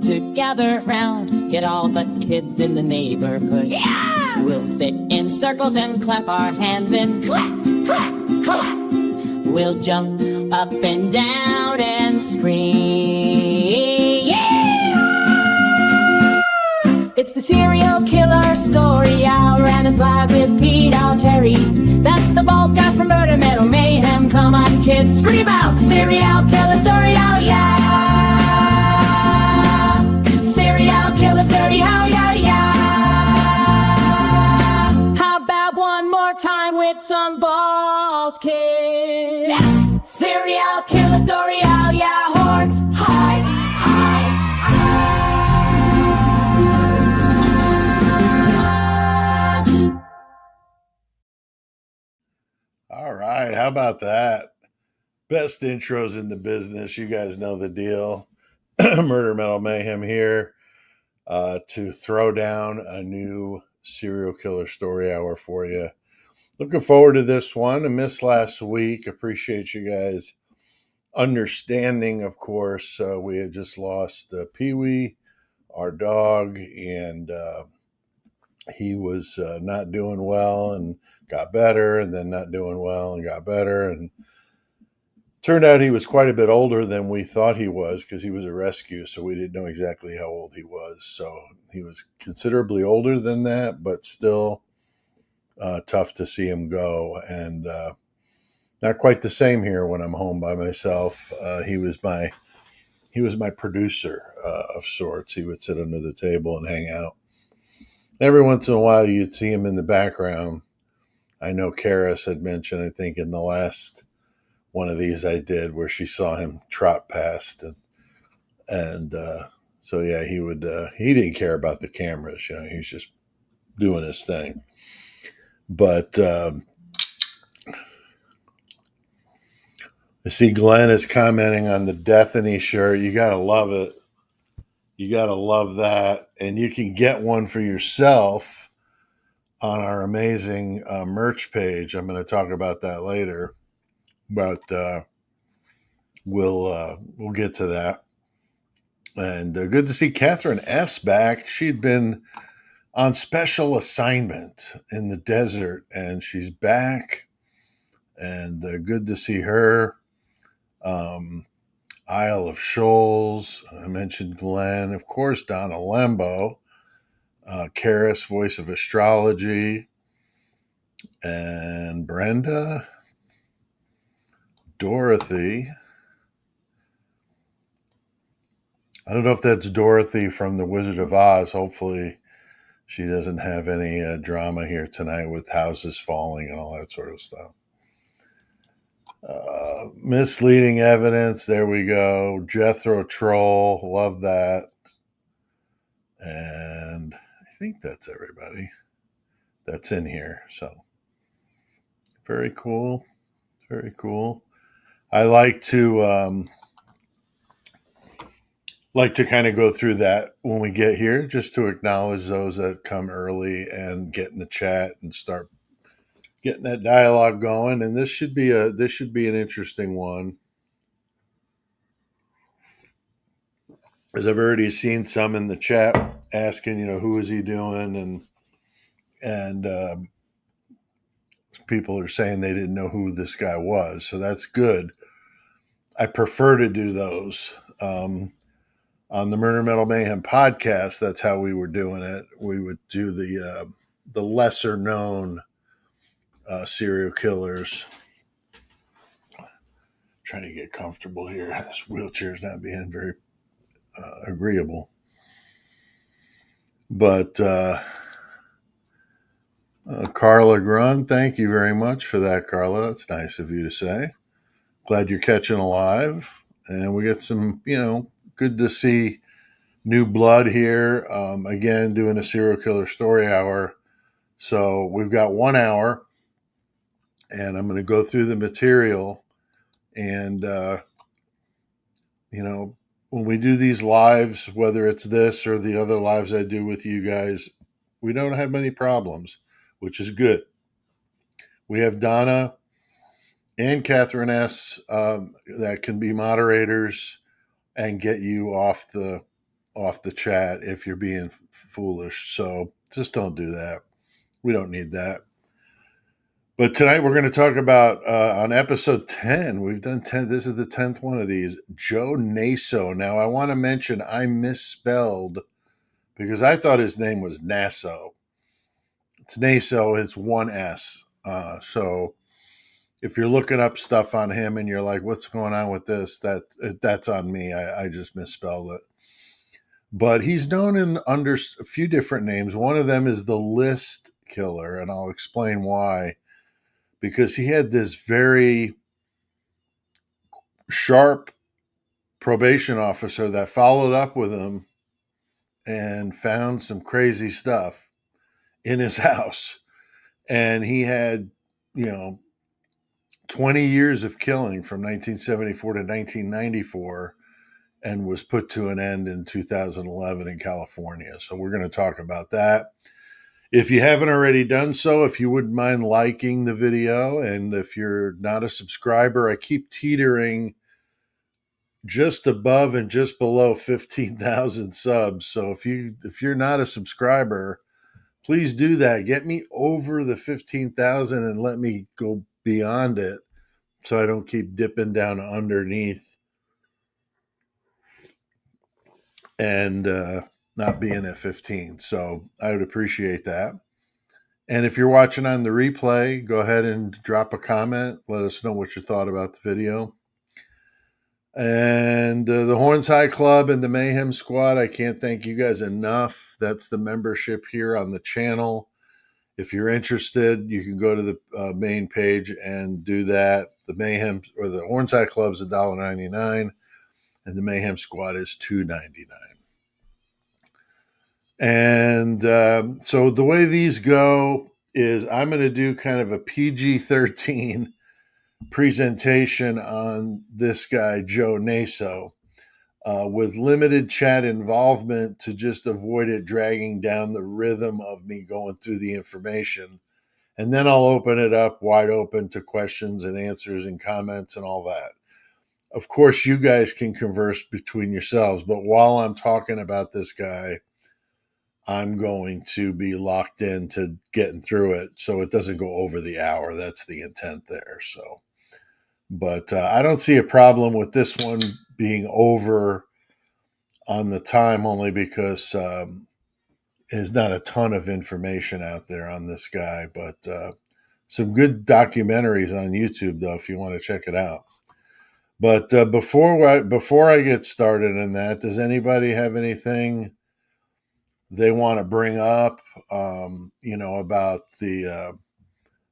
to gather round. Get all the kids in the neighborhood. Yeah! We'll sit in circles and clap our hands and clap, clap, clap. We'll jump up and down and scream. Yeah! It's the serial killer story hour, and it's live with Pete Altieri. That's the bald guy from Murder Metal Mayhem. Come on, kids, scream out! Serial killer story hour, yeah! Serial killer story hour, yeah, yeah! How about one more time with some balls, kids? Yeah. Serial killer story hour, yeah! Horns high, high, high. All right, how about that? Best intros in the business. You guys know the deal. Murder Metal Mayhem here to throw down a new serial killer story hour for you. Looking forward to this one. I missed last week. Appreciate you guys understanding, of course. We had just lost Pee-wee, our dog, and he was not doing well and got better, and then not doing well and got better. And turned out he was quite a bit older than we thought he was, because he was a rescue, so we didn't know exactly how old he was. So he was considerably older than that, but still tough to see him go. And not quite the same here when I'm home by myself. He was my producer of sorts. He would sit under the table and hang out. Every once in a while, you'd see him in the background. I know Karis had mentioned, I think, in the last one of these I did, where she saw him trot past, and so yeah, he didn't care about the cameras, he was just doing his thing. But I see Glenn is commenting on the Destiny shirt. You gotta love it. You gotta love that, and you can get one for yourself on our amazing merch page. I'm going to talk about that later, but we'll get to that. And good to see Catherine S. back. She'd been on special assignment in the desert, and she's back. And good to see her. Isle of Shoals. I mentioned Glenn. Of course, Donna Lembo. Karis, Voice of Astrology. And Brenda. Dorothy. I don't know if that's Dorothy from The Wizard of Oz. Hopefully she doesn't have any drama here tonight with houses falling and all that sort of stuff. Misleading evidence. There we go. Jethro Troll. Love that. And I think that's everybody that's in here. So very cool. Very cool. I like to kind of go through that when we get here, just to acknowledge those that come early and get in the chat and start getting that dialogue going. And this should be an interesting one, as I've already seen some in the chat asking, who is he doing, and people are saying they didn't know who this guy was, so that's good. I prefer to do those. On the Murder Metal Mayhem podcast, that's how we were doing it. We would do the lesser known serial killers. Trying to get comfortable here. This wheelchair's not being very agreeable. But Carla Grun, thank you very much for that, Carla. That's nice of you to say. Glad you're catching alive. And we get some, good to see new blood here. Again, doing a serial killer story hour. So we've got 1 hour, and I'm going to go through the material. And, when we do these lives, whether it's this or the other lives I do with you guys, we don't have many problems, which is good. We have Donna and Catherine S. That can be moderators and get you off the off the chat if you're being foolish. So just don't do that. We don't need that. But tonight we're going to talk about on episode 10. We've done 10. This is the 10th one of these. Joe Naso. Now I want to mention I misspelled because I thought his name was Naso. It's Naso. It's one S. So if you're looking up stuff on him and you're like, "What's going on with this?" That's on me. I just misspelled it. But he's known under a few different names. One of them is the List Killer, and I'll explain why. Because he had this very sharp probation officer that followed up with him and found some crazy stuff in his house. And he had, 20 years of killing from 1974 to 1994 and was put to an end in 2011 in California. So we're going to talk about that. If you haven't already done so, if you wouldn't mind liking the video, and if you're not a subscriber, I keep teetering just above and just below 15,000 subs. So if you're not a subscriber, please do that. Get me over the 15,000 and let me go beyond it so I don't keep dipping down underneath and not being at 15. So I would appreciate that. And if you're watching on the replay, go ahead and drop a comment. Let us know what you thought about the video. And the Horns High Club and the Mayhem Squad, I can't thank you guys enough. That's the membership here on the channel. If you're interested, you can go to the main page and do that. The Mayhem or the Horns High Club is $1.99, and the Mayhem Squad is $2.99. And so the way these go is I'm going to do kind of a PG-13 presentation on this guy, Joe Naso, with limited chat involvement to just avoid it dragging down the rhythm of me going through the information. And then I'll open it up wide open to questions and answers and comments and all that. Of course, you guys can converse between yourselves, but while I'm talking about this guy, I'm going to be locked into getting through it so it doesn't go over the hour. That's the intent there. So, but I don't see a problem with this one being over on the time, only because there's not a ton of information out there on this guy, but some good documentaries on YouTube, though, if you want to check it out. But before I get started in that, does anybody have anything they want to bring up,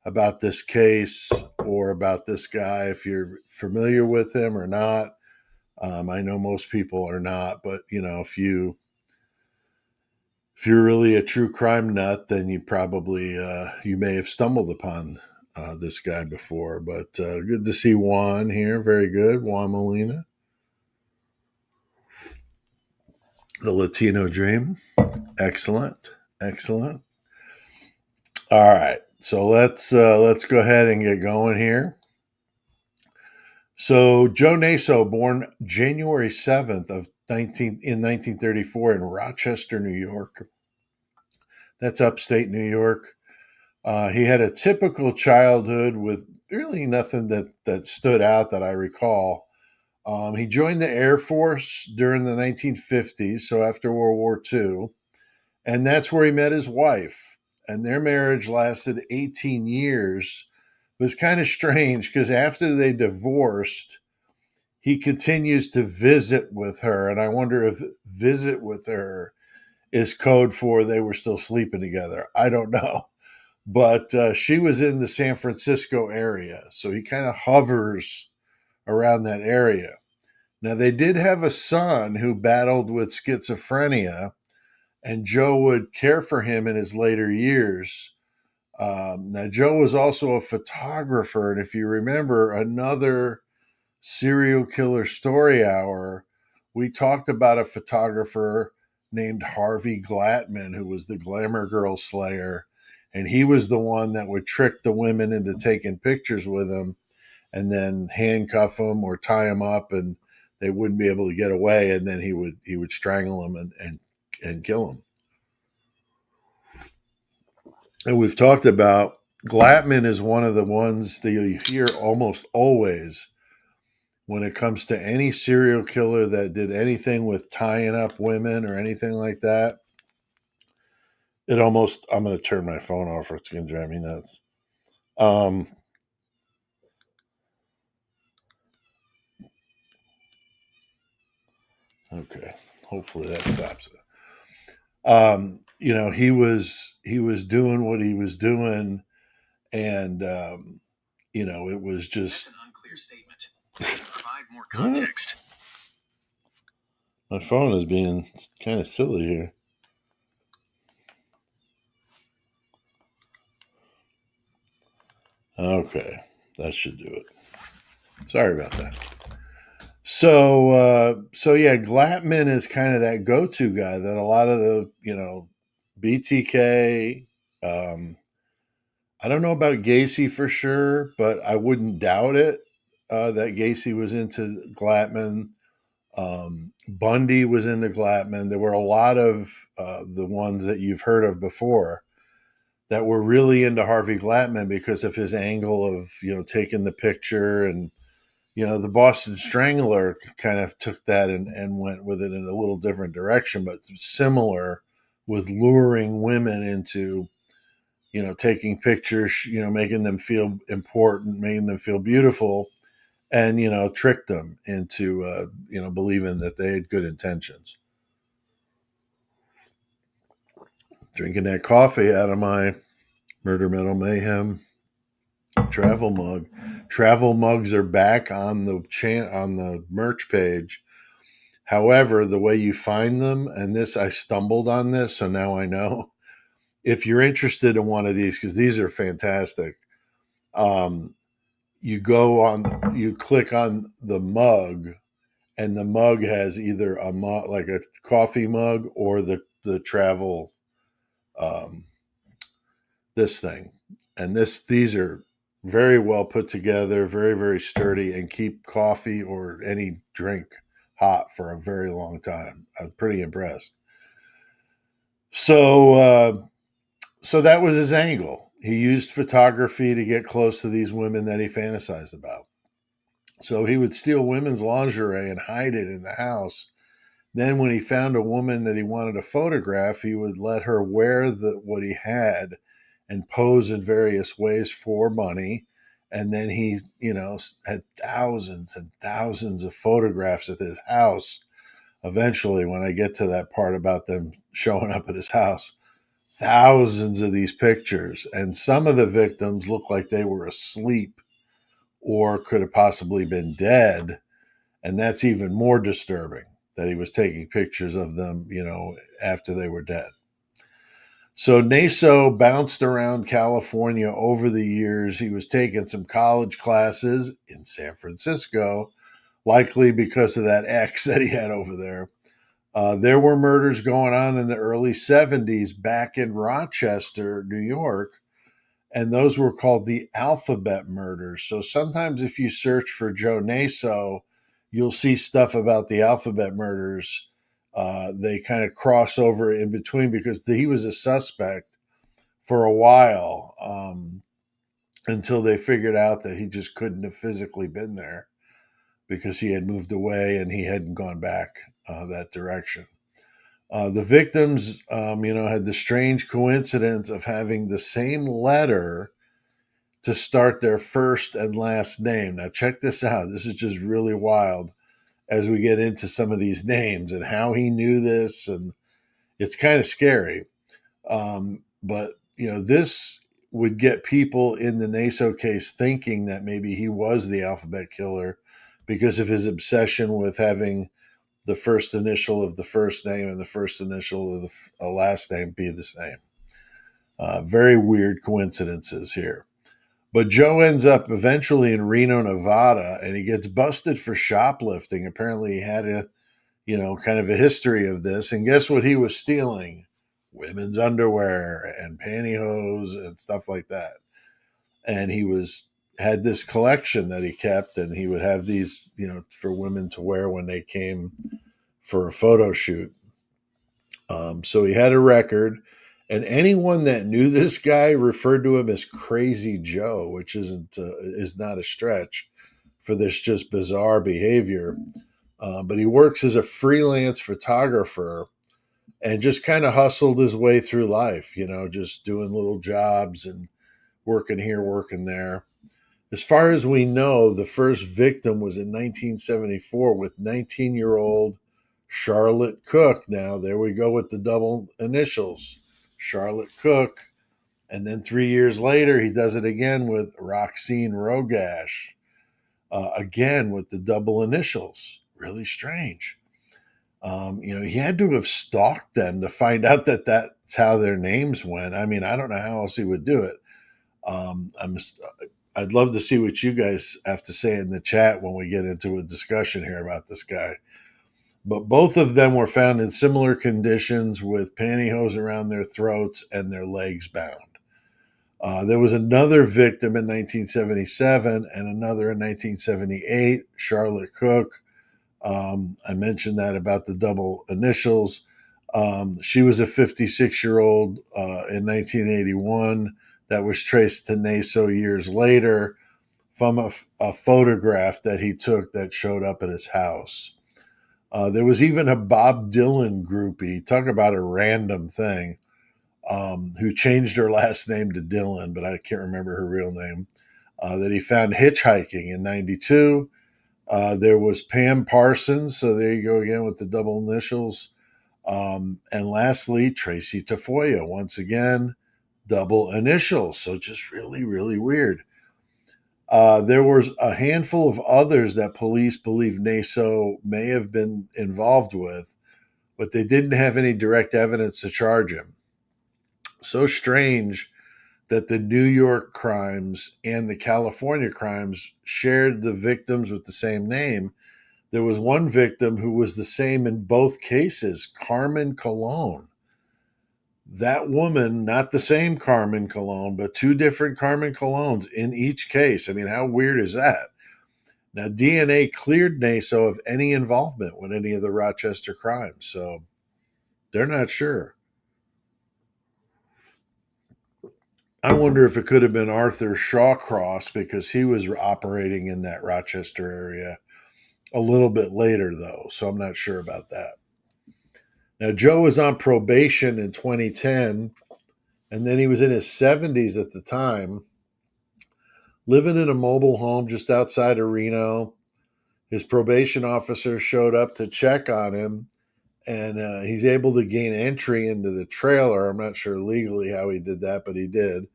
about this case or about this guy, if you're familiar with him or not? I know most people are not, but if you're really a true crime nut, then you probably you may have stumbled upon this guy before. But good to see Juan here. Very good, Juan Molina, the Latino Dream. Excellent. All right, so let's go ahead and get going here. So Joe Naso, born January 7th in 1934 in Rochester, New York. That's upstate New York. He had a typical childhood with really nothing that stood out that I recall. He joined the Air Force during the 1950s, so after World War II, and that's where he met his wife. And their marriage lasted 18 years. It was kind of strange because after they divorced, he continues to visit with her. And I wonder if visit with her is code for they were still sleeping together. I don't know. But she was in the San Francisco area. So he kind of hovers around that area. Now, they did have a son who battled with schizophrenia, and Joe would care for him in his later years. Now, Joe was also a photographer. And if you remember another serial killer story hour, we talked about a photographer named Harvey Glattman, who was the glamour girl slayer. And he was the one that would trick the women into taking pictures with him and then handcuff them or tie them up. And they wouldn't be able to get away, and then he would strangle them and kill them. And we've talked about Glatman is one of the ones that you hear almost always when it comes to any serial killer that did anything with tying up women or anything like that. I'm going to turn my phone off or it's going to drive me nuts. Okay. Hopefully that stops it. He was doing what he was doing, and it was just an unclear statement. Provide more context. My phone is being kind of silly here. Okay, that should do it. Sorry about that. So yeah, Glatman is kind of that go-to guy that a lot of the BTK. I don't know about Gacy for sure, but I wouldn't doubt it that Gacy was into Glatman. Bundy was into Glatman. There were a lot of the ones that you've heard of before that were really into Harvey Glatman because of his angle of taking the picture, and the Boston Strangler kind of took that and went with it in a little different direction, but similar with luring women into taking pictures, making them feel important, making them feel beautiful, and tricked them into believing that they had good intentions. Drinking that coffee out of my Murder Metal Mayhem travel mug. Travel mugs are back on the merch page. However, the way you find them, and this I stumbled on this, so now I know. If you're interested in one of these, because these are fantastic, you click on the mug, and the mug has either a mug, like a coffee mug, or the travel this thing. And these are very well put together, very, very sturdy, and keep coffee or any drink hot for a very long time. I'm pretty impressed. So that was his angle. He used photography to get close to these women that he fantasized about. So he would steal women's lingerie and hide it in the house. Then when he found a woman that he wanted to photograph, he would let her wear what he had and pose in various ways for money. And then he, had thousands and thousands of photographs at his house. Eventually, when I get to that part about them showing up at his house, thousands of these pictures. And some of the victims look like they were asleep or could have possibly been dead. And that's even more disturbing, that he was taking pictures of them, after they were dead. So Naso bounced around California over the years. He was taking some college classes in San Francisco, likely because of that ex that he had over there. There were murders going on in the early 70s back in Rochester, New York, and those were called the alphabet murders. So sometimes if you search for Joe Naso, you'll see stuff about the alphabet murders. They kind of cross over in between because he was a suspect for a while until they figured out that he just couldn't have physically been there because he had moved away and he hadn't gone back that direction. The victims, had the strange coincidence of having the same letter to start their first and last name. Now, check this out. This is just really wild as we get into some of these names and how he knew this. And it's kind of scary. But, this would get people in the Naso case thinking that maybe he was the alphabet killer because of his obsession with having the first initial of the first name and the first initial of the last name be the same. Very weird coincidences here. But Joe ends up eventually in Reno, Nevada, and he gets busted for shoplifting. Apparently he had kind of a history of this. And guess what he was stealing? Women's underwear and pantyhose and stuff like that. And he was had this collection that he kept, and he would have these, for women to wear when they came for a photo shoot. So he had a record, and anyone that knew this guy referred to him as Crazy Joe, which is not a stretch for this just bizarre behavior. But he works as a freelance photographer and just kind of hustled his way through life, just doing little jobs and working here, working there. As far as we know, the first victim was in 1974 with 19-year-old Charlotte Cook. Now, there we go with the double initials, Charlotte Cook. And then 3 years later, he does it again with Roxine Rogash, again with the double initials. Really strange. He had to have stalked them to find out that that's how their names went. I mean, I don't know how else he would do it. I'd love to see what you guys have to say in the chat when we get into a discussion here about this guy. But both of them were found in similar conditions with pantyhose around their throats and their legs bound. There was another victim in 1977 and another in 1978, Charlotte Cook. I mentioned that about the double initials. She was a 56-year-old in 1981 that was traced to Naso years later from a photograph that he took that showed up at his house. There was even a Bob Dylan groupie, talk about a random thing, who changed her last name to Dylan, but I can't remember her real name, that he found hitchhiking in 92. There was Pam Parsons, so there you go again with the double initials. And lastly, Tracy Tafoya, once again, double initials. So just really, really weird. There was a handful of others that police believe Naso may have been involved with, but they didn't have any direct evidence to charge him. So strange that the New York crimes and the California crimes shared the victims with the same name. There was one victim who was the same in both cases, Carmen Colon. That woman, not the same Carmen Colon, but two different Carmen Colones in each case. I mean, how weird is that? Now, DNA cleared Naso of any involvement with any of the Rochester crimes, so they're not sure. I wonder if it could have been Arthur Shawcross because he was operating in that Rochester area a little bit later, though, so I'm not sure about that. Now, Joe was on probation in 2010, and then he was in his 70s at the time, living in a mobile home just outside of Reno. His probation officer showed up to check on him, and he's able to gain entry into the trailer. I'm not sure legally how he did that, but he did.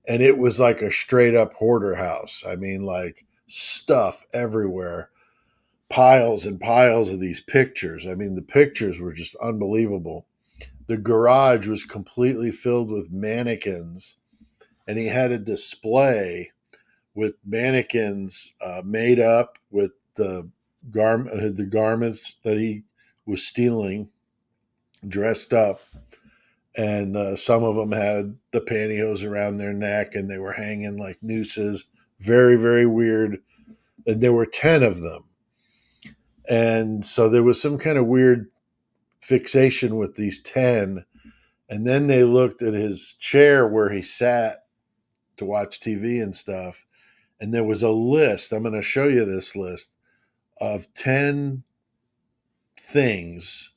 And it was like a straight up hoarder house. I mean, like stuff everywhere, piles and piles of these pictures. I mean, the pictures were just unbelievable. The garage was completely filled with mannequins, and he had a display with mannequins made up with the garments that he was stealing, dressed up. And some of them had the pantyhose around their neck, and they were hanging like nooses. Very, very weird. And there were 10 of them. And so there was some kind of weird fixation with these 10. And then they looked at his chair where he sat to watch TV and stuff. And there was a list. I'm going to show you this list of 10 things,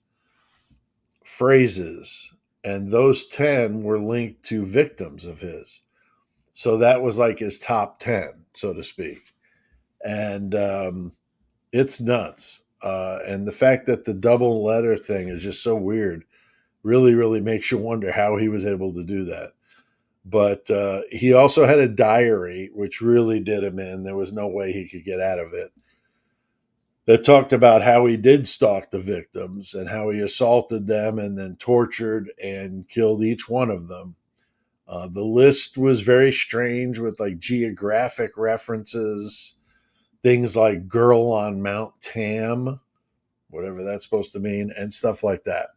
phrases, and those 10 were linked to victims of his. So that was like his top 10, so to speak. And it's nuts. And the fact that the double letter thing is just so weird really, really makes you wonder how he was able to do that. But he also had a diary, which really did him in. There was no way he could get out of it. That talked about how he did stalk the victims and how he assaulted them and then tortured and killed each one of them. The list was very strange with like geographic references, things like girl on Mount Tam, whatever that's supposed to mean, and stuff like that.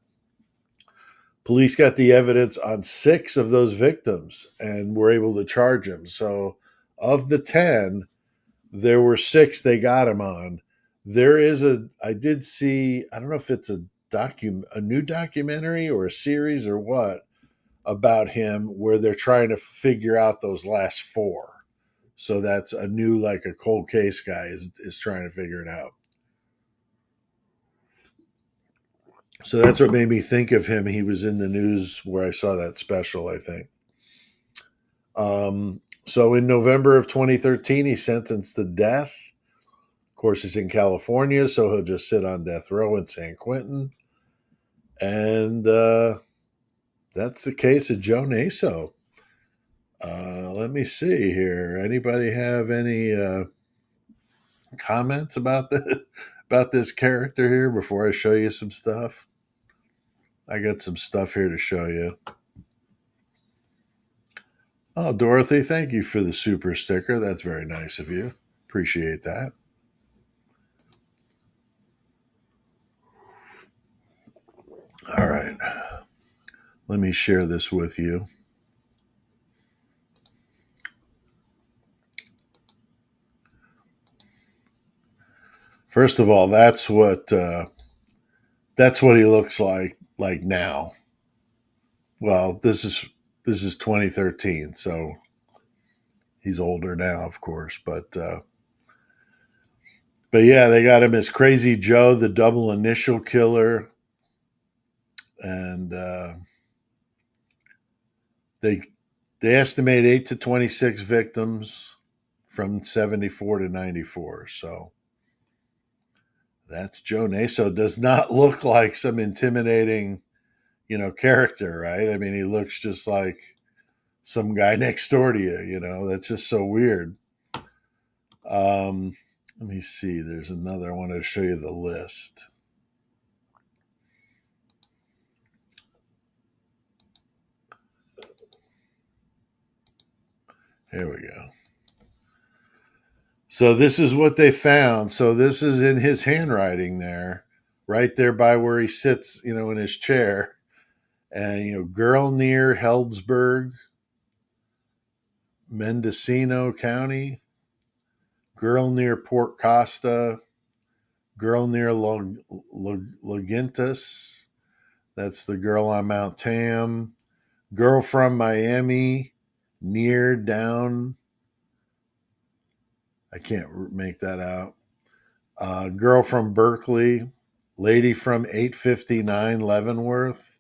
Police got the evidence on 6 of those victims and were able to charge him. So Of the 10, there were 6 they got him on. There is I did see, I don't know if it's a new documentary or a series or what, about him where they're trying to figure out those last 4. So that's a new, like a cold case guy is trying to figure it out. So that's what made me think of him. He was in the news where I saw that special, I think. So in November of 2013, he's sentenced to death. Of course, he's in California, so he'll just sit on death row in San Quentin. And that's the case of Joe Naso. Let me see here. Anybody have any comments about this character here before I show you some stuff? I got some stuff here to show you. Oh, Dorothy, thank you for the super sticker. That's very nice of you. Appreciate that. All right. Let me share this with you. First of all, that's what he looks like now. Well, this is 2013, so he's older now, of course, but yeah, they got him as Crazy Joe, the double initial killer, and they estimate 8 to 26 victims from 74 to 94. So that's Joe Naso. Does not look like some intimidating, character, right? I mean, he looks just like some guy next door to you. That's just so weird. Let me see. There's another. I wanted to show you the list. Here we go. So this is what they found. So this is in his handwriting there, right there by where he sits, in his chair. And, girl near Heldsburg, Mendocino County, girl near Port Costa, girl near Logintas. That's the girl on Mount Tam. Girl from Miami, near down. I can't make that out. Girl from Berkeley, lady from 859 Leavenworth,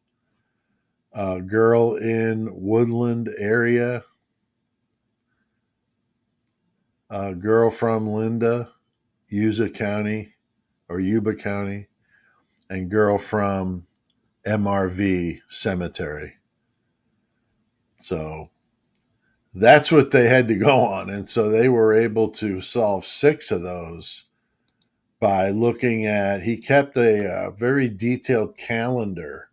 girl in Woodland area, girl from Linda, Yuba County, and girl from MRV Cemetery. So that's what they had to go on. And so they were able to solve 6 of those by looking at, he kept a very detailed calendar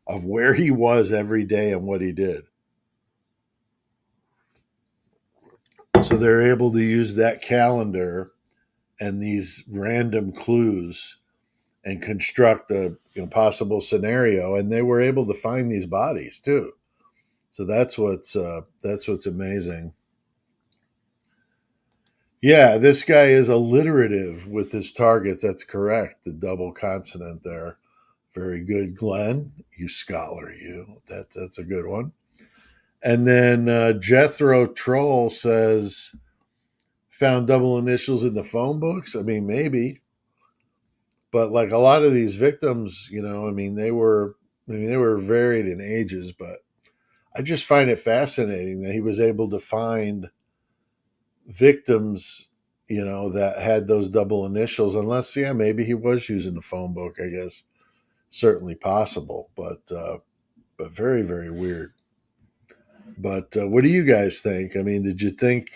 of where he was every day and what he did. So they're able to use that calendar and these random clues and construct a possible scenario. And they were able to find these bodies too. So that's what's amazing. Yeah, this guy is alliterative with his targets. That's correct. The double consonant there. Very good, Glenn. You scholar, you. That's a good one. And then Jethro Troll says, found double initials in the phone books. I mean, maybe. But like a lot of these victims, they were varied in ages, but I just find it fascinating that he was able to find victims, that had those double initials, unless, maybe he was using the phone book, I guess. Certainly possible, but very, very weird. But what do you guys think? I mean, did you think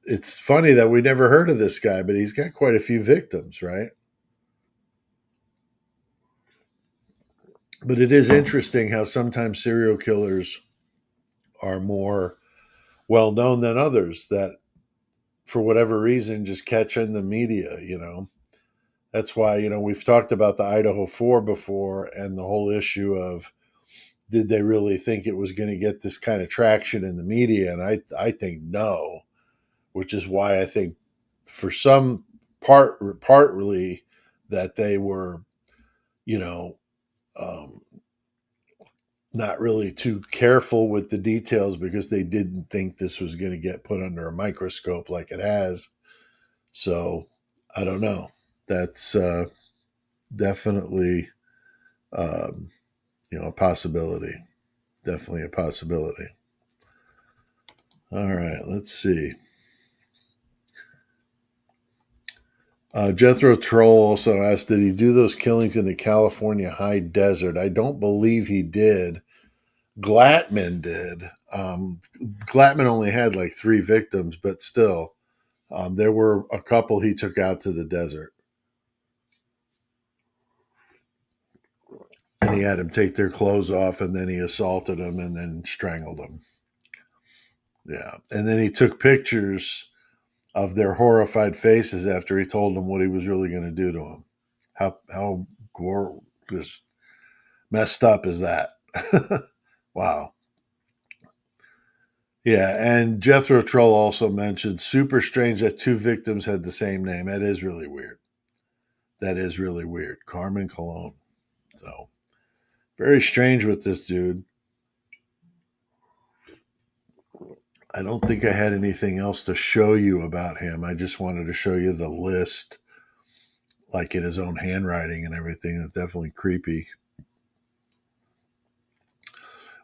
it's funny that we never heard of this guy, but he's got quite a few victims, right? But it is interesting how sometimes serial killers are more well known than others that, for whatever reason, just catch in the media, That's why, we've talked about the Idaho 4 before and the whole issue of, did they really think it was going to get this kind of traction in the media? And I think no, which is why I think for some partly that they were, you know, um, not really too careful with the details because they didn't think this was going to get put under a microscope like it has. So I don't know. That's definitely, um, a possibility. Definitely a possibility. All right, let's see. Jethro Troll also asked, did he do those killings in the California high desert? I don't believe he did. Glatman did. Glatman only had like 3 victims, but still, there were a couple he took out to the desert. And he had them take their clothes off, and then he assaulted them and then strangled them. Yeah. And then he took pictures of their horrified faces after he told them what he was really going to do to them. How just messed up is that? Wow. Yeah, and Jethro Troll also mentioned super strange that 2 victims had the same name. That is really weird. That is really weird. Carmen Cologne. So very strange with this dude. I don't think I had anything else to show you about him. I just wanted to show you the list, like in his own handwriting and everything. It's definitely creepy.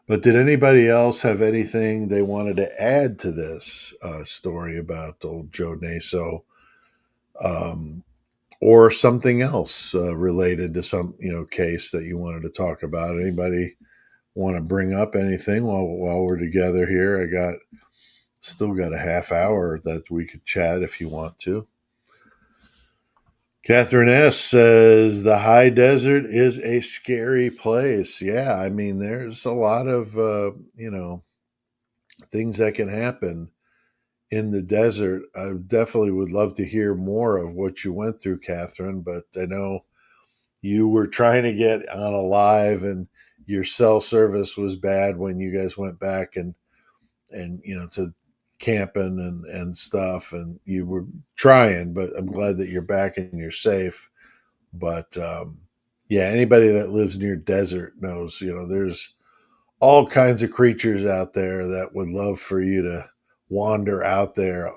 But did anybody else have anything they wanted to add to this story about old Joe Naso, or something else related to some case that you wanted to talk about? Anybody want to bring up anything while we're together here? Still got a half hour that we could chat if you want to. Catherine S. says the high desert is a scary place. Yeah, I mean, there's a lot of, things that can happen in the desert. I definitely would love to hear more of what you went through, Catherine, but I know you were trying to get on a live and your cell service was bad when you guys went back and to camping and stuff, and you were trying, but I'm glad that you're back and you're safe. But yeah, anybody that lives near desert knows, there's all kinds of creatures out there that would love for you to wander out there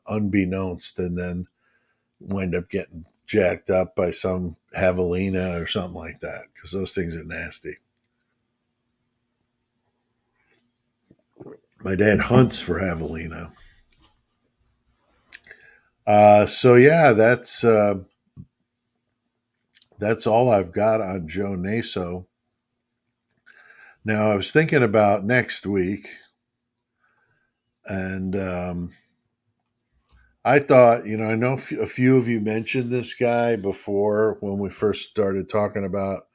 unbeknownst and then wind up getting jacked up by some javelina or something like that, because those things are nasty. My dad hunts for javelina. So yeah, that's all I've got on Joe Naso. Now I was thinking about next week, and I thought, I know a few of you mentioned this guy before when we first started talking about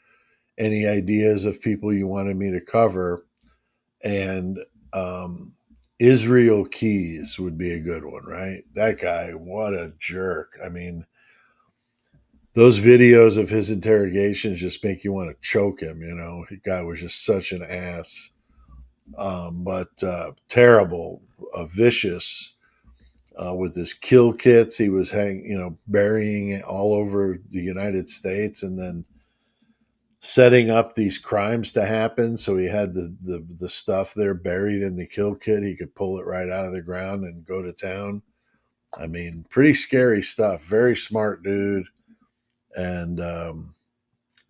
any ideas of people you wanted me to cover, and Israel Keys would be a good one, right? That guy, what a jerk. I mean, those videos of his interrogations just make you want to choke him. The guy was just such an ass, but terrible, vicious. With his kill kits, he was burying it all over the United States, and then setting up these crimes to happen. So he had the stuff there buried in the kill kit. He could pull it right out of the ground and go to town. I mean, pretty scary stuff. Very smart dude. And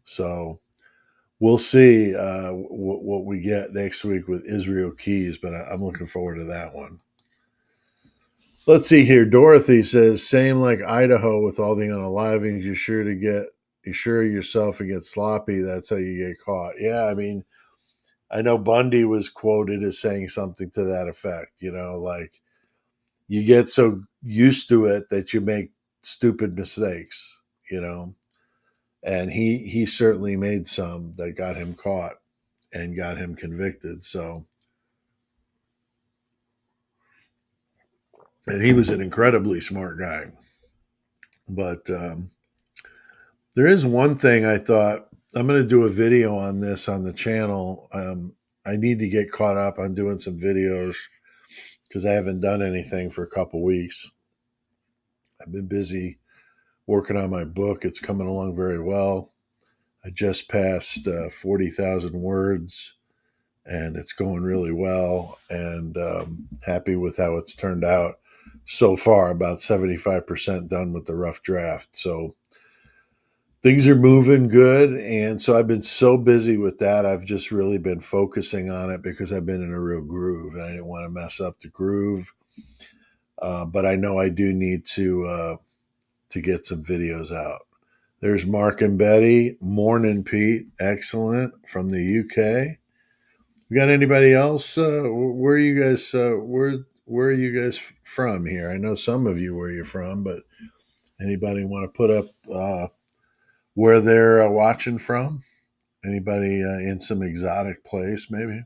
so we'll see what we get next week with Israel Keys, but I'm looking forward to that one. Let's see here. Dorothy says, same like Idaho with all the unalivings. You're sure yourself and get sloppy. That's how you get caught. Yeah, I mean, I know Bundy was quoted as saying something to that effect. Like you get so used to it that you make stupid mistakes. And he certainly made some that got him caught and got him convicted. So, and he was an incredibly smart guy. But there is one thing I thought I'm going to do a video on this on the channel. I need to get caught up on doing some videos because I haven't done anything for a couple weeks. I've been busy working on my book. It's coming along very well. I just passed 40,000 words, and it's going really well, and happy with how it's turned out so far. About 75% done with the rough draft. So things are moving good. And so I've been so busy with that. I've just really been focusing on it because I've been in a real groove and I didn't want to mess up the groove. But I know I do need to get some videos out. There's Mark and Betty. Morning, Pete. Excellent. From the UK. We got anybody else? Where are you guys? Where are you guys from here? I know some of you where you're from, but anybody want to put up where they're watching from? Anybody in some exotic place, maybe?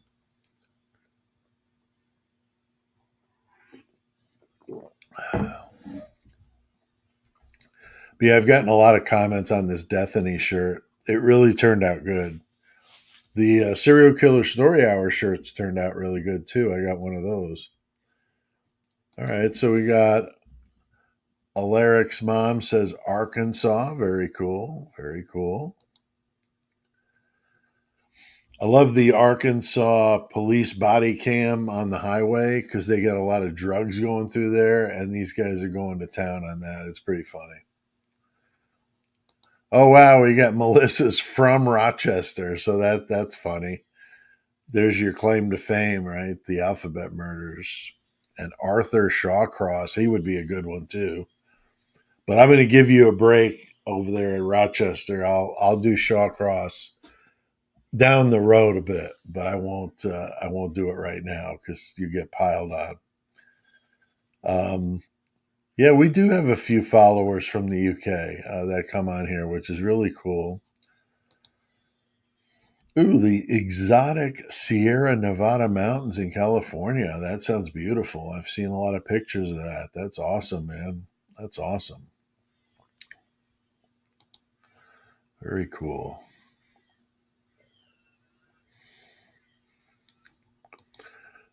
But yeah, I've gotten a lot of comments on this Destiny shirt. It really turned out good. The Serial Killer Story Hour shirts turned out really good too. I got one of those. All right, so we got Alaric's mom says Arkansas. Very cool. Very cool. I love the Arkansas police body cam on the highway because they got a lot of drugs going through there, and these guys are going to town on that. It's pretty funny. Oh wow, we got Melissa's from Rochester, so that's funny. There's your claim to fame, right? The Alphabet Murders. And Arthur Shawcross, he would be a good one too. But I'm going to give you a break over there in Rochester. I'll do Shawcross down the road a bit, but I won't do it right now because you get piled on. Yeah, we do have a few followers from the UK that come on here, which is really cool. Ooh, the exotic Sierra Nevada mountains in California. That sounds beautiful. I've seen a lot of pictures of that. That's awesome, man. That's awesome. Very cool.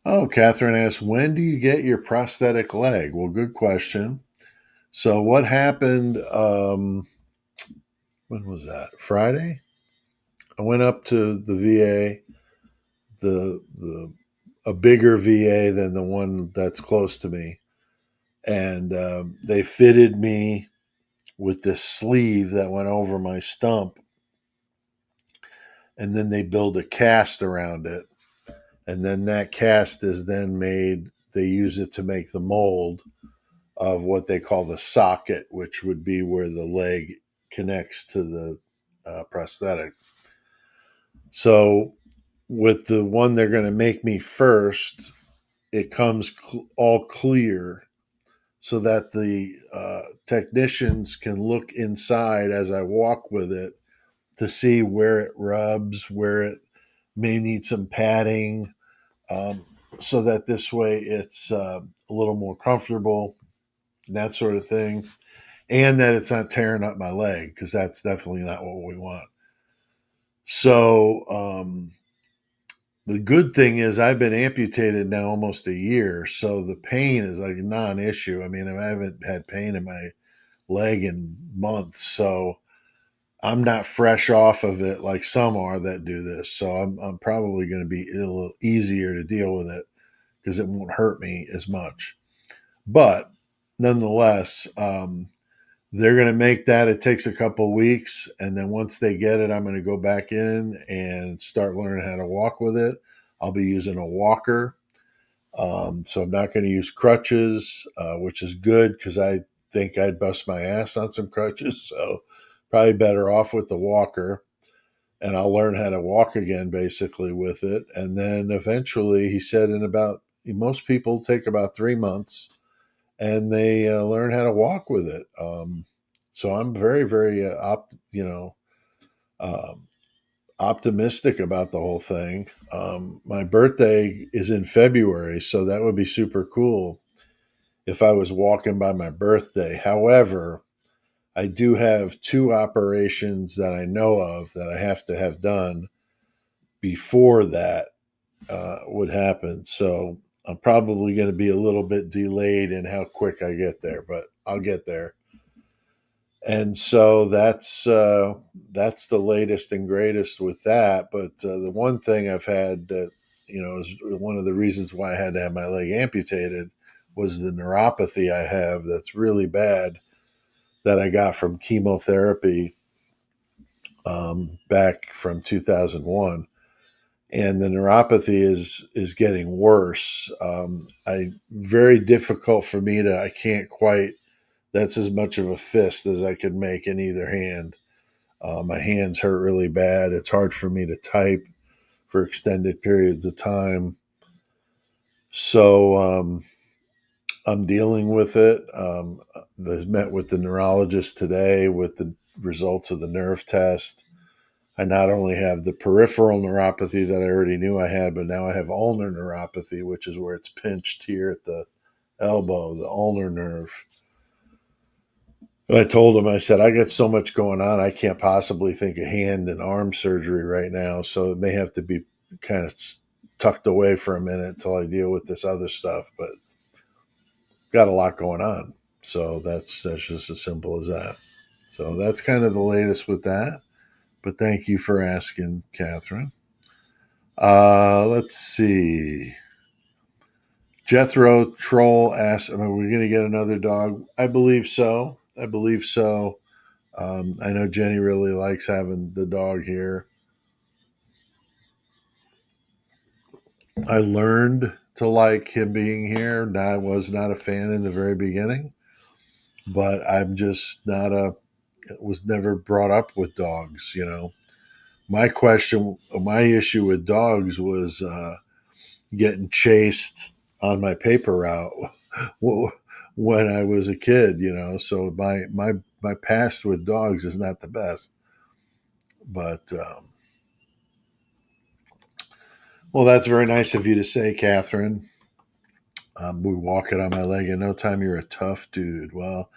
Oh, Catherine asks, when do you get your prosthetic leg? Well, good question. So, what happened? When was that? Friday? I went up to the VA, the a bigger VA than the one that's close to me, and they fitted me with this sleeve that went over my stump, and then they build a cast around it, and then that cast is then made. They use it to make the mold of what they call the socket, which would be where the leg connects to the prosthetic. So, with the one they're going to make me first, it comes all clear so that the technicians can look inside as I walk with it to see where it rubs, where it may need some padding, so that this way it's a little more comfortable, and that sort of thing, and that it's not tearing up my leg because that's definitely not what we want. So, the good thing is I've been amputated now almost a year, so the pain is like a non-issue. I mean, I haven't had pain in my leg in months, so I'm not fresh off of it like some are that do this. So I'm probably going to be a little easier to deal with it because it won't hurt me as much. But nonetheless, they're going to make that. It takes a couple of weeks, and then once they get it, I'm going to go back in and start learning how to walk with it. I'll be using a walker, so I'm not going to use crutches, which is good because I think I'd bust my ass on some crutches. So probably better off with the walker, and I'll learn how to walk again basically with it. And then eventually, he said, in about most people take about 3 months and they learn how to walk with it. So I'm very, very, um, optimistic about the whole thing. My birthday is in February, so that would be super cool if I was walking by my birthday. However, I do have 2 operations that I know of that I have to have done before that would happen. So I'm probably going to be a little bit delayed in how quick I get there, but I'll get there. And so that's the latest and greatest with that. But the one thing I've had that is one of the reasons why I had to have my leg amputated was the neuropathy I have that's really bad that I got from chemotherapy back from 2001, and the neuropathy is getting worse. I very difficult for me to. I can't quite. That's as much of a fist as I could make in either hand. My hands hurt really bad. It's hard for me to type for extended periods of time. So I'm dealing with it. I met with the neurologist today with the results of the nerve test. I not only have the peripheral neuropathy that I already knew I had, but now I have ulnar neuropathy, which is where it's pinched here at the elbow, the ulnar nerve. And I told him, I said, I got so much going on, I can't possibly think of hand and arm surgery right now. So it may have to be kind of tucked away for a minute until I deal with this other stuff. But got a lot going on. So that's just as simple as that. So that's kind of the latest with that. But thank you for asking, Catherine. Let's see. Jethro Troll asks, "Are we going to get another dog?" I believe so. I believe so. I know Jenny really likes having the dog here. I learned to like him being here. I was not a fan in the very beginning, but I'm just not was never brought up with dogs, My issue with dogs was getting chased on my paper route when I was a kid, So my past with dogs is not the best, but well, that's very nice of you to say, Catherine. We walk it on my leg in no time. You're a tough dude. Well,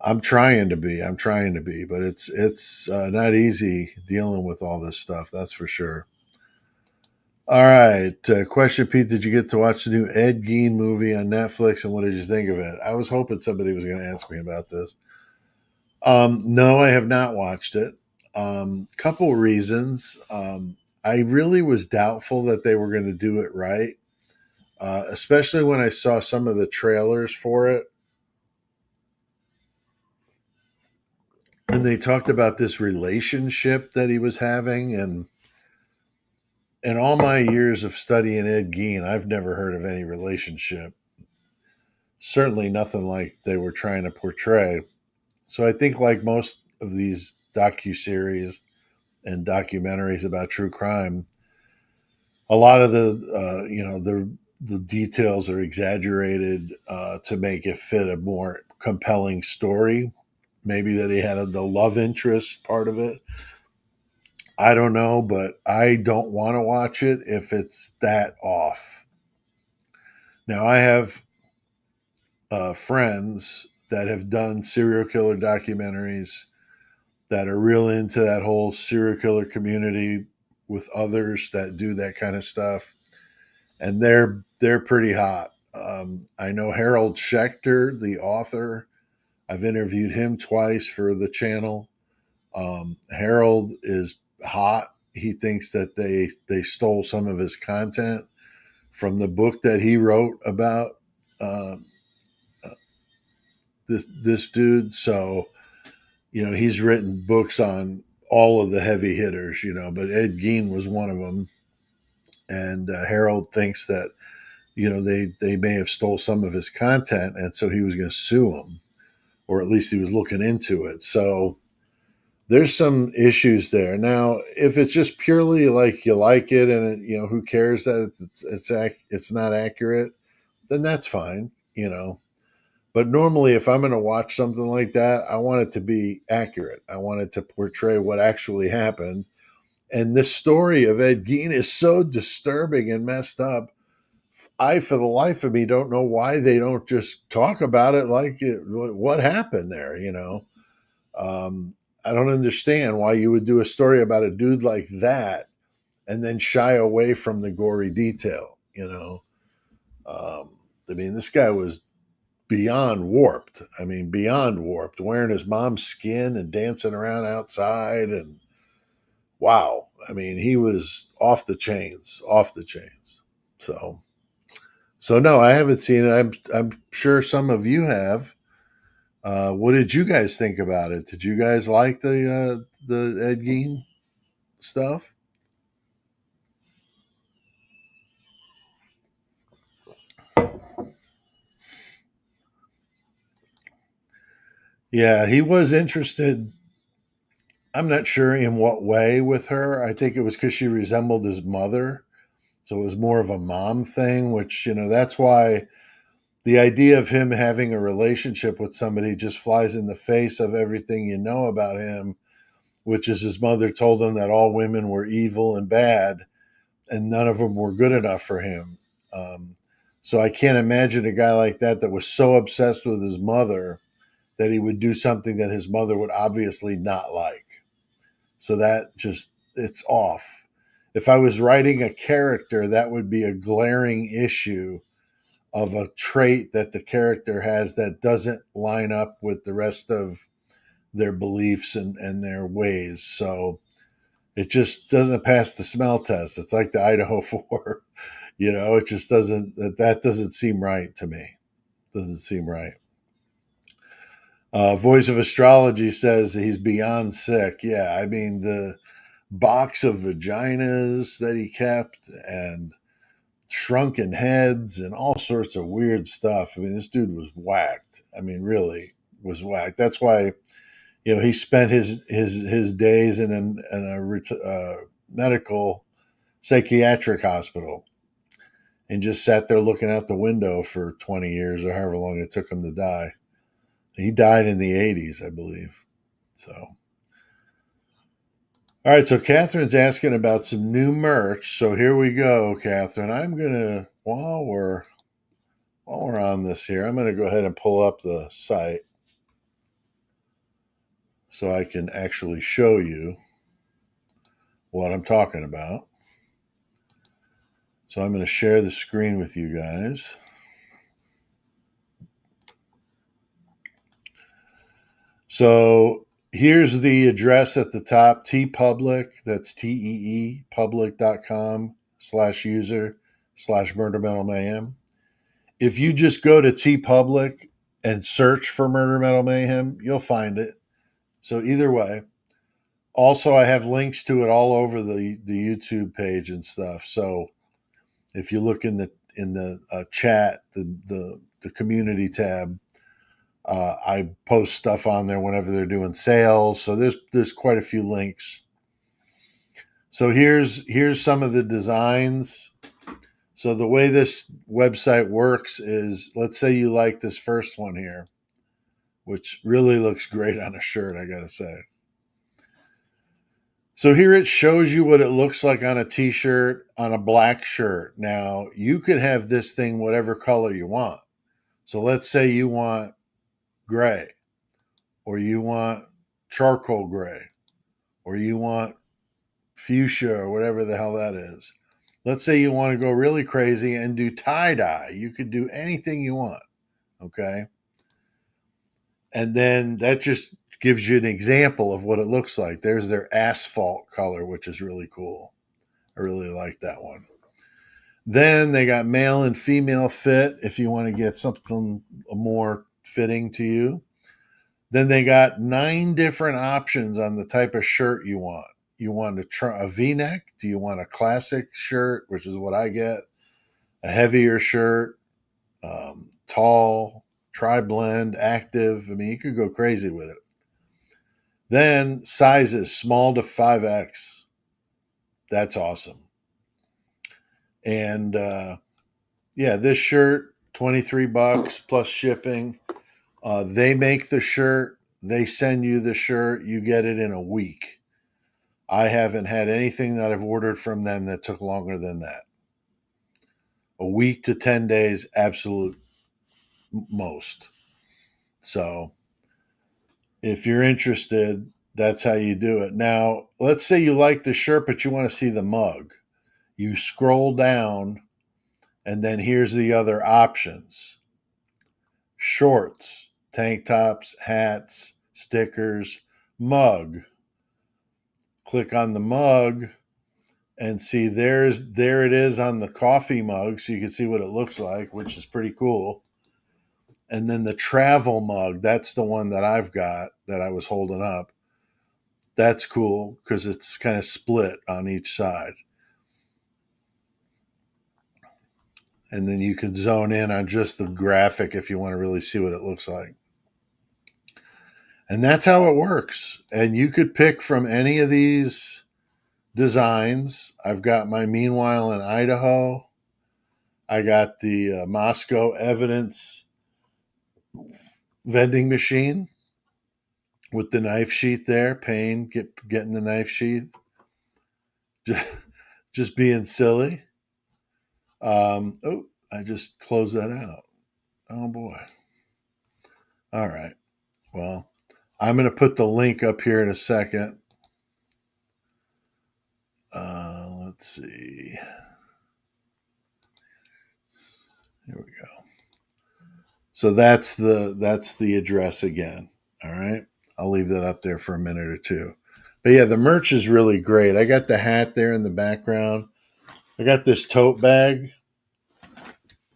I'm trying to be. But it's not easy dealing with all this stuff. That's for sure. All right. Question, Pete. Did you get to watch the new Ed Gein movie on Netflix, and what did you think of it? I was hoping somebody was going to ask me about this. No, I have not watched it. Couple reasons. I really was doubtful that they were going to do it right, especially when I saw some of the trailers for it. And they talked about this relationship that he was having, and in all my years of studying Ed Gein, I've never heard of any relationship. Certainly nothing like they were trying to portray. So I think, like most of these docuseries and documentaries about true crime, a lot of the details are exaggerated to make it fit a more compelling story. Maybe that he had the love interest part of it. I don't know, but I don't want to watch it if it's that off. Now, I have friends that have done serial killer documentaries that are real into that whole serial killer community with others that do that kind of stuff, and they're pretty hot. I know Harold Schechter, the author. I've interviewed him twice for the channel. Harold is hot. He thinks that they stole some of his content from the book that he wrote about uh, this dude. So he's written books on all of the heavy hitters, but Ed Gein was one of them. And Harold thinks that they may have stole some of his content, and so he was going to sue him, or at least he was looking into it. So there's some issues there. Now, if it's just purely like you like it, and who cares that it's not accurate, then that's fine, But normally, if I'm going to watch something like that, I want it to be accurate. I want it to portray what actually happened. And this story of Ed Gein is so disturbing and messed up. I, for the life of me, don't know why they don't just talk about it like what happened there, I don't understand why you would do a story about a dude like that and then shy away from the gory detail. I mean, this guy was beyond warped. I mean, beyond warped, wearing his mom's skin and dancing around outside. And wow, I mean, he was off the chains, off the chains. So no, I haven't seen it. I'm sure some of you have. What did you guys think about it? Did you guys like the Ed Gein stuff? Yeah, he was interested. I'm not sure in what way with her. I think it was because she resembled his mother. So it was more of a mom thing, which, that's why the idea of him having a relationship with somebody just flies in the face of everything you know about him, which is his mother told him that all women were evil and bad and none of them were good enough for him. Um, so I can't imagine a guy like that was so obsessed with his mother that he would do something that his mother would obviously not like. So that just, it's off. If I was writing a character, that would be a glaring issue of a trait that the character has that doesn't line up with the rest of their beliefs and their ways. So it just doesn't pass the smell test. It's like the Idaho 4. It just doesn't, that doesn't seem right to me. Doesn't seem right. Voice of Astrology says he's beyond sick. Yeah, I mean, the box of vaginas that he kept and shrunken heads and all sorts of weird stuff. I mean, this dude was whacked. I mean, really was whacked. That's why, he spent his days in a medical psychiatric hospital and just sat there looking out the window for 20 years or however long it took him to die. He died in the 80s, I believe. So, all right. So Catherine's asking about some new merch. So here we go, Catherine. I'm gonna while we're on this here, I'm gonna go ahead and pull up the site so I can actually show you what I'm talking about. So I'm going to share the screen with you guys. So here's the address at the top, tpublic, that's TEE, public.com/user/Murder Metal Mayhem. If you just go to tpublic and search for Murder Metal Mayhem, you'll find it. So either way. Also, I have links to it all over the YouTube page and stuff. So if you look in the chat, the community tab, I post stuff on there whenever they're doing sales. So there's quite a few links. So here's some of the designs. So the way this website works is, let's say you like this first one here, which really looks great on a shirt, I gotta say. So here it shows you what it looks like on a t-shirt, on a black shirt. Now, you could have this thing whatever color you want. So let's say you want gray, or you want charcoal gray, or you want fuchsia, or whatever the hell that is. Let's say you want to go really crazy and do tie-dye. You could do anything you want, okay? And then that just gives you an example of what it looks like. There's their asphalt color, which is really cool. I really like that one. Then they got male and female fit if you want to get something more fitting to you. Then they got 9 different options on the type of shirt you want. You want a V-neck? Do you want a classic shirt, which is what I get? A heavier shirt, tall, tri-blend, active. I mean, you could go crazy with it. Then sizes, small to 5X. That's awesome. And yeah, this shirt, $23 plus shipping. They make the shirt. They send you the shirt. You get it in a week. I haven't had anything that I've ordered from them that took longer than that. A week to 10 days, absolute most. So if you're interested, that's how you do it. Now, let's say you like the shirt, but you want to see the mug. You scroll down, and then here's the other options: shorts, tank tops, hats, stickers, mug. Click on the mug and see there it is on the coffee mug, so you can see what it looks like, which is pretty cool. And then the travel mug, that's the one that I've got that I was holding up. That's cool because it's kind of split on each side. And then you can zone in on just the graphic if you want to really see what it looks like. And that's how it works. And you could pick from any of these designs. I've got my Meanwhile in Idaho. I got the Moscow Evidence vending machine with the knife sheath there. Payne getting the knife sheath. Just being silly. I just closed that out. Oh boy. All right. Well, I'm going to put the link up here in a second. Let's see. Here we go. So that's the address again. All right. I'll leave that up there for a minute or two. But yeah, the merch is really great. I got the hat there in the background. I got this tote bag,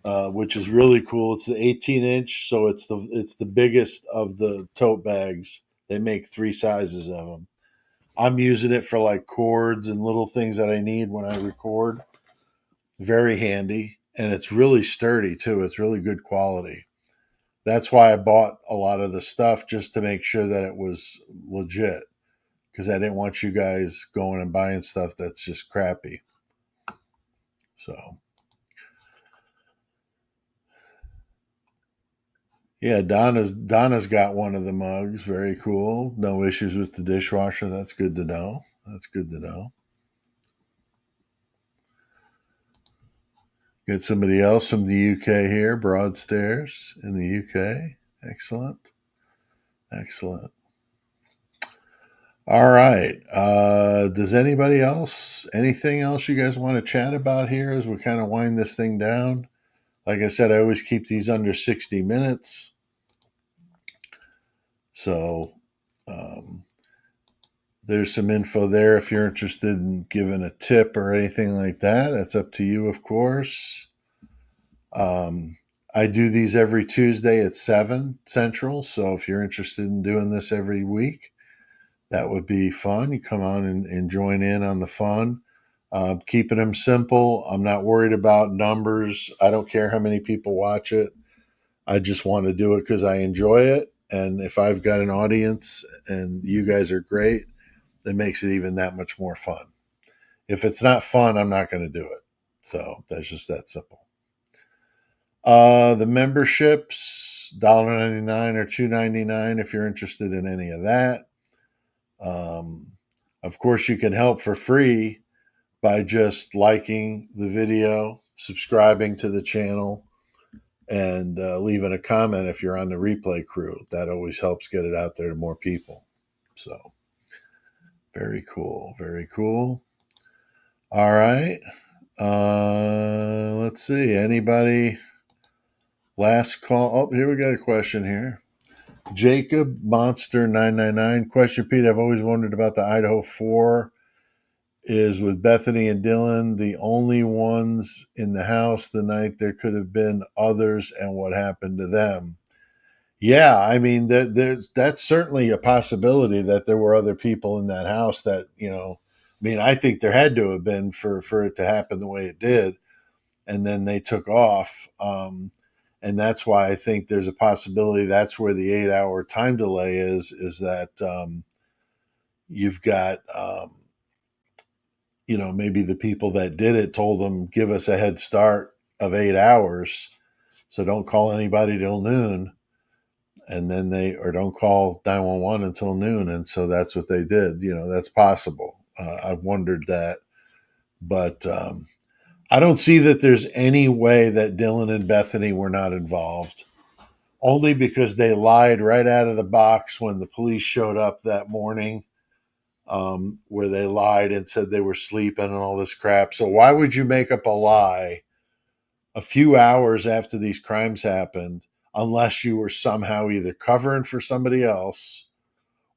which is really cool. It's the 18-inch, so it's the biggest of the tote bags. They make 3 sizes of them. I'm using it for like cords and little things that I need when I record. Very handy, and it's really sturdy too. It's really good quality. That's why I bought a lot of the stuff, just to make sure that it was legit, because I didn't want you guys going and buying stuff that's just crappy. So yeah, Donna's got one of the mugs. Very cool. No issues with the dishwasher. That's good to know. That's good to know. Got somebody else from the UK here, Broadstairs in the UK. Excellent. Excellent. All right. Does anybody else, anything else you guys want to chat about here as we kind of wind this thing down? Like I said, I always keep these under 60 minutes. So there's some info there if you're interested in giving a tip or anything like that. That's up to you, of course. I do these every Tuesday at 7 Central. So if you're interested in doing this every week, that would be fun. You come on and join in on the fun. Keeping them simple. I'm not worried about numbers. I don't care how many people watch it. I just want to do it because I enjoy it. And if I've got an audience and you guys are great, that makes it even that much more fun. If it's not fun, I'm not going to do it. So that's just that simple. The memberships, $1.99 or $2.99 if you're interested in any of that. Of course, you can help for free by just liking the video, subscribing to the channel, and leaving a comment if you're on the replay crew. That always helps get it out there to more people. So very cool. Very cool. All right. Let's see. Anybody? Last call. Oh, here we got a question here. Jacob Monster 999. Question, Pete. I've always wondered about the Idaho 4. Is with Bethany and Dylan the only ones in the house the night? There could have been others, and what happened to them? Yeah, I mean, that's certainly a possibility that there were other people in that house that, I mean, I think there had to have been for it to happen the way it did. And then they took off. And that's why I think there's a possibility that's where the 8-hour time delay is that you've got, maybe the people that did it told them, give us a head start of 8 hours. So don't call anybody till noon. And then don't call 911 until noon. And so that's what they did. That's possible. I've wondered that. But I don't see that there's any way that Dylan and Bethany were not involved. only because they lied right out of the box when the police showed up that morning, where they lied and said they were sleeping and all this crap. So why would you make up a lie a few hours after these crimes happened unless you were somehow either covering for somebody else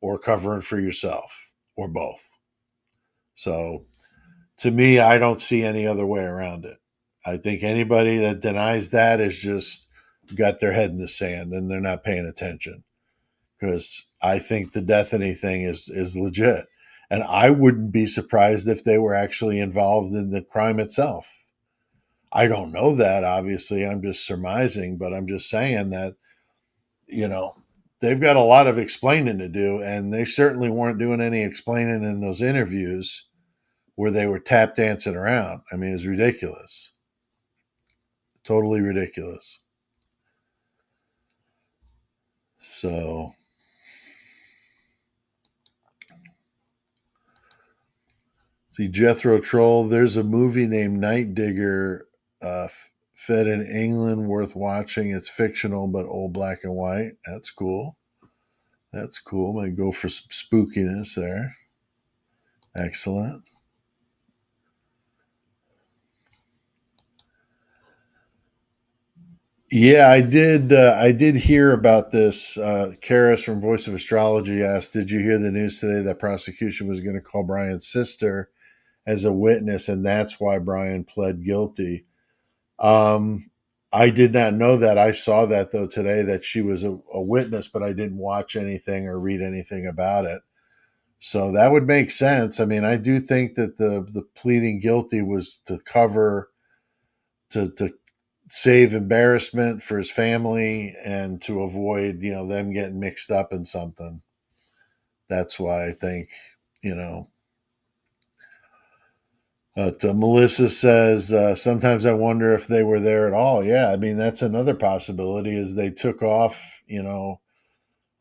or covering for yourself or both? So to me, I don't see any other way around it. I think anybody that denies that is just got their head in the sand and they're not paying attention, because I think the Bethany thing is legit. And I wouldn't be surprised if they were actually involved in the crime itself. I don't know that, obviously. I'm just surmising, but I'm just saying that, you know, they've got a lot of explaining to do, and they certainly weren't doing any explaining in those interviews where they were tap dancing around. I mean, it's ridiculous. Totally ridiculous. So, see, Jethro Troll, there's a movie named Night Digger, fed in England, worth watching. It's fictional, but old black and white. That's cool. That's cool. Might go for some spookiness there. Excellent. Yeah, I did. I did hear about this. Karis from Voice of Astrology asked, "Did you hear the news today that prosecution was going to call Brian's sister as a witness, and that's why Brian pled guilty?" Um, I did not know that. I saw that though today, that she was a witness, but I didn't watch anything or read anything about it. So that would make sense. I mean, I do think that the pleading guilty was to cover, to save embarrassment for his family and to avoid, them getting mixed up in something. That's why I think, you know. But Melissa says, sometimes I wonder if they were there at all. Yeah, I mean, that's another possibility, is they took off,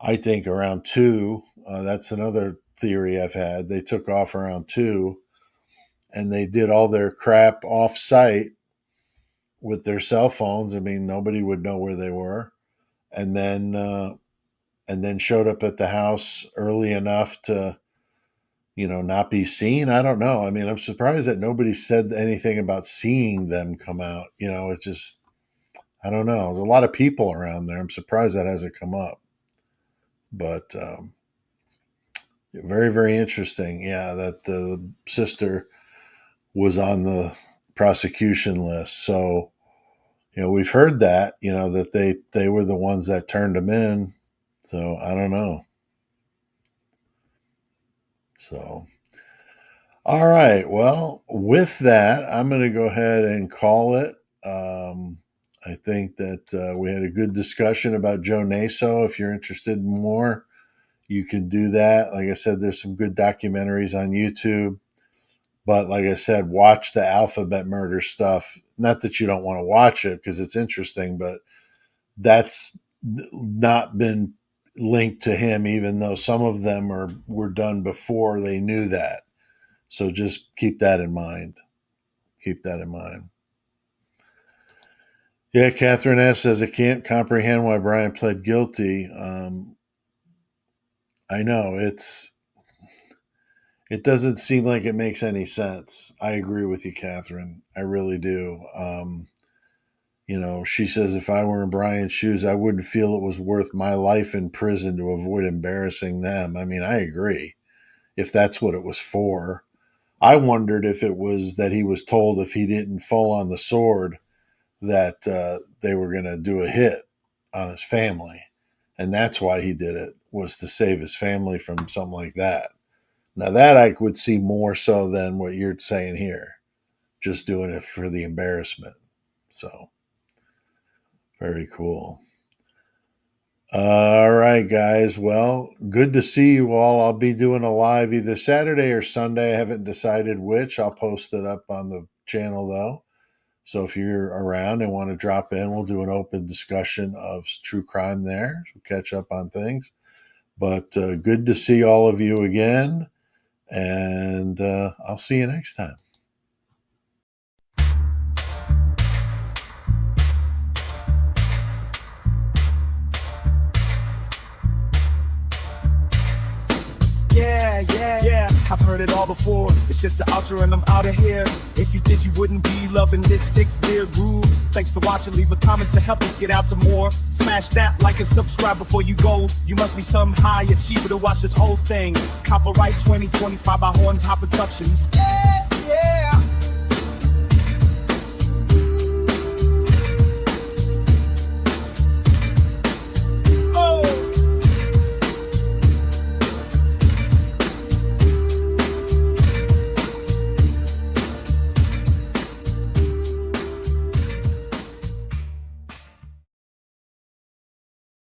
I think around 2. That's another theory I've had. They took off around 2 and they did all their crap off site with their cell phones. I mean, nobody would know where they were. And then showed up at the house early enough to, not be seen. I don't know. I mean, I'm surprised that nobody said anything about seeing them come out. It's just, I don't know. There's a lot of people around there. I'm surprised that hasn't come up. But very, very interesting. Yeah, that the sister was on the prosecution list. So, we've heard that, that they were the ones that turned him in. So I don't know. So, all right. Well, with that, I'm going to go ahead and call it. I think that we had a good discussion about Joe Naso. If you're interested in more, you can do that. Like I said, there's some good documentaries on YouTube. But like I said, watch the Alphabet Murder stuff. Not that you don't want to watch it because it's interesting, but that's not been linked to him, even though some of them were done before they knew that. So just keep that in mind. Keep that in mind. Yeah, Catherine S. says, I can't comprehend why Brian pled guilty. I know it doesn't seem like it makes any sense. I agree with you, Catherine. I really do. She says, if I were in Brian's shoes, I wouldn't feel it was worth my life in prison to avoid embarrassing them. I mean, I agree. If that's what it was for. I wondered if it was that he was told if he didn't fall on the sword that they were going to do a hit on his family. And that's why he did it, was to save his family from something like that. Now that I would see more so than what you're saying here, just doing it for the embarrassment. So very cool. All right, guys. Well, good to see you all. I'll be doing a live either Saturday or Sunday. I haven't decided which. I'll post it up on the channel, though. So if you're around and want to drop in, we'll do an open discussion of true crime there. We'll catch up on things. But good to see all of you again. And I'll see you next time. Yeah, I've heard it all before. It's just the outro and I'm out of here. If you did, you wouldn't be loving this sick, weird groove. Thanks for watching, leave a comment to help us get out to more. Smash that like and subscribe before you go. You must be some high achiever to watch this whole thing. Copyright 2025 by Horns Hop Productions.